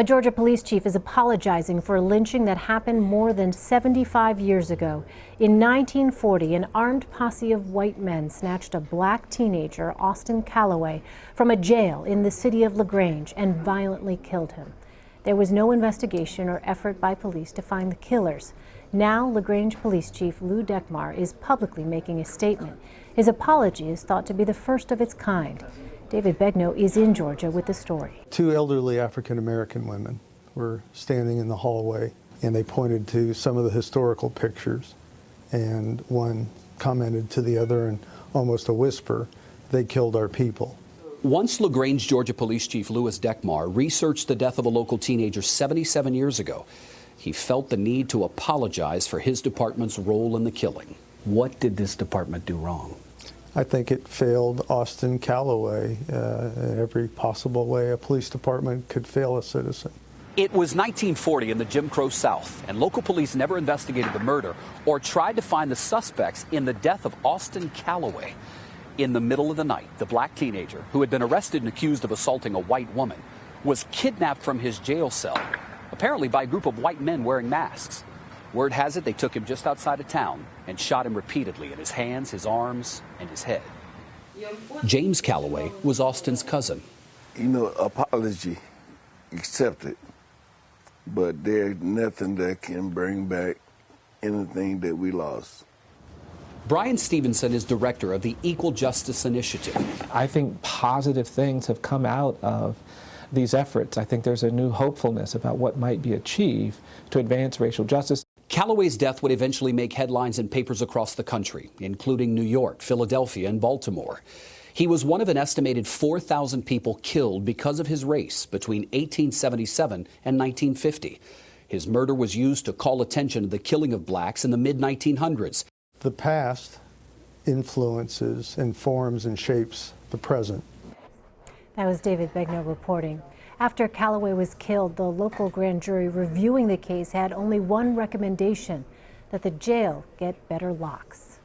A Georgia police chief is apologizing for a lynching that happened more than 75 years ago. In 1940, an armed posse of white men snatched a black teenager, Austin Calloway, from a jail in the city of LaGrange and violently killed him. There was no investigation or effort by police to find the killers. Now, LaGrange Police Chief Lou Dekmar is publicly making a statement. His apology is thought to be the first of its kind. David Begnaud is in Georgia with the story. Two elderly African-American women were standing in the hallway, and they pointed to some of the historical pictures, and one commented to the other in almost a whisper, "They killed our people." Once LaGrange, Georgia Police Chief Louis Dekmar researched the death of a local teenager 77 years ago, he felt the need to apologize for his department's role in the killing. What did this department do wrong? I think it failed Austin Calloway in every possible way a police department could fail a citizen. It was 1940 in the Jim Crow South, and local police never investigated the murder or tried to find the suspects in the death of Austin Calloway. In the middle of the night, the black teenager, who had been arrested and accused of assaulting a white woman, was kidnapped from his jail cell, apparently by a group of white men wearing masks. Word has it they took him just outside of town and shot him repeatedly in his hands, his arms, and his head. James Calloway was Austin's cousin. You know, apology accepted, but there's nothing that can bring back anything that we lost. Brian Stevenson is director of the Equal Justice Initiative. I think positive things have come out of these efforts. I think there's a new hopefulness about what might be achieved to advance racial justice. Calloway's death would eventually make headlines in papers across the country, including New York, Philadelphia, and Baltimore. He was one of an estimated 4,000 people killed because of his race between 1877 and 1950. His murder was used to call attention to the killing of blacks in the mid-1900s. The past influences, informs, and shapes the present. That was David Begnaud reporting. After Calloway was killed, the local grand jury reviewing the case had only one recommendation, that the jail get better locks.